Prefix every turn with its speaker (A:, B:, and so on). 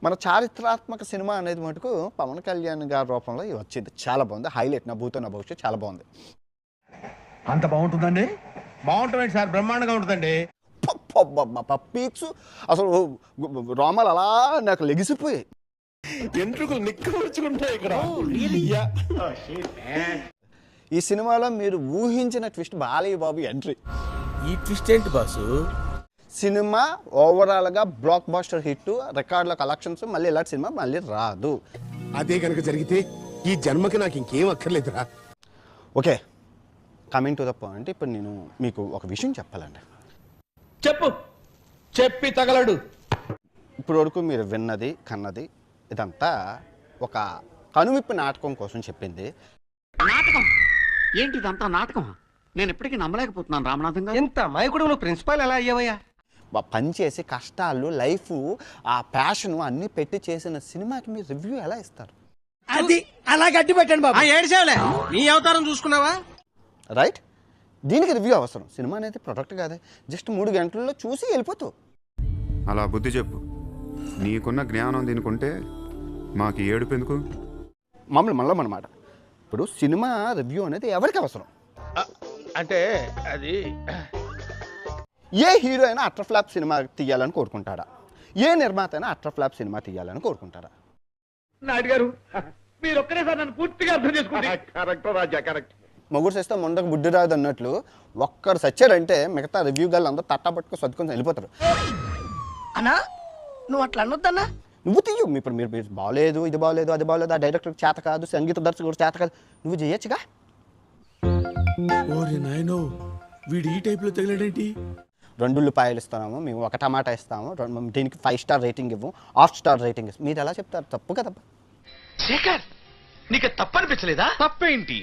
A: మన చారిత్రాత్మక సినిమా అనేది మటుకు పవన్ కళ్యాణ్ గారి రూపంలో వచ్చింది. చాలా బాగుంది. హైలైట్. నా భూతో నా భవిష్యత్ చాలా బాగుంది.
B: అంత బాగుంటుందండి?
C: బాగుంటుంది సార్, బ్రహ్మాండంగా ఉంటుందండి.
A: పప్పీక్స్ అసలు రోమాలు అలా నాకు లెగిసిపోయాయి.
C: ఎంట్రుకలు నిక్కవచ్చుకుంటాయి ఇక్కడ.
A: ఈ సినిమాలో మీరు ఊహించిన ట్విస్ట్ బాలయ్య బాబు ఎంట్రీ.
D: ఈ ట్విస్ట్ ఏంటి బాసు?
A: సినిమా ఓవరాల్గా బ్లాక్ బాస్టర్ హిట్, రికార్డుల కలెక్షన్స్. మళ్ళీ ఇలాంటి సినిమా మళ్ళీ రాదు.
E: అదే కనుక జరిగితే ఈ జన్మకి నాకు ఇంకేం అక్కర్లేదురా.
A: Okay, coming to the point. ఇప్పుడు నేను మీకు ఒక విషయం చెప్పాలండి.
C: చెప్పు, చెప్పి తగలడు.
A: ఇప్పుడు వరకు మీరు విన్నది కన్నది ఇదంతా ఒక కనువిప్పు నాటకం కోసం చెప్పింది.
F: నాటకం ఏంటి? ఇదంతా నాటకమా? నేను ఎప్పటికీ నమ్మలేకపోతున్నాను రామనాథం గారు.
C: ఎంత మైకుడు నువ్వు ప్రిన్సిపాల్ ఎలా అయ్యావయ్యా?
A: పని చేసి కష్టాలు, లైఫ్, ఆ ప్యాషన్ అన్నీ పెట్టి చేసిన సినిమాకి మీరు రివ్యూ ఎలా ఇస్తారు?
B: అది అలా గట్టి పెట్టండి బాబు. ఏడ్చేవలే, నీ అవతారం చూసుకున్నావా?
A: రైట్. దీనికి రివ్యూ అవసరం. సినిమా అనేది ప్రొడక్ట్ కాదే. జస్ట్ 3 గంటల్లో చూసి వెళ్ళిపోతావు.
G: అలా బుద్ధి చెప్పు. నీకున్న జ్ఞానం దీనికుంటే మాకు ఏడుపు ఎందుకు?
A: మళ్ళీ అన్నమాట. ఇప్పుడు సినిమా రివ్యూ అనేది ఎవరికి అవసరం?
C: అంటే అది
A: ఏ హీరో అయినా అట్టర్ ఫ్లాప్ సినిమా తీయాలని కోరుకుంటాడా? ఏ నిర్మాత అయినా అట్టర్ ఫ్లాప్ సినిమా తీయాలని కోరుకుంటారా?
C: నాయుడు గారు, మీరు ఒక్కరే సార్ నన్ను పూర్తిగా అర్థం చేసుకుంటే. కరెక్ట్ రాజా, కరెక్ట్.
A: మొగుడు చేస్తే మొండకు బుడ్డి రాదు అన్నట్లు ఒక్కరు సచ్చాడంటే మిగతా రివ్యూ గల్ అందరూ తట్టా పట్టుకొని సర్దుకొని వెళ్ళిపోతారు.
B: అన్నా నువ్వు అట్లా అనొద్దన్నా.
A: నువ్వు తీయు. ఇప్పుడు మీరు బాగలేదు, ఇది బాగలేదు, అది బాగలేదు, ఆ డైరెక్టర్ చేత కాదు, సంగీత దర్శకుడు చేత కాదు, నువ్వు చేయొచ్చుగా.
D: ఓరే నాయనో, వీడు ఈ టైప్లో తగిలాడేంటి?
A: 2 ఉల్లిపాయలు ఇస్తున్నాము మేము, 1 టమాటా ఇస్తాము, దీనికి 5 స్టార్ రేటింగ్ ఇవ్వం, 8 స్టార్ రేటింగ్ ఇస్తాం. మీరు ఎలా చెప్తారు? తప్పు కదా.
F: శేఖర్, నీకు తప్పనిపించలేదా? తప్పేంటి?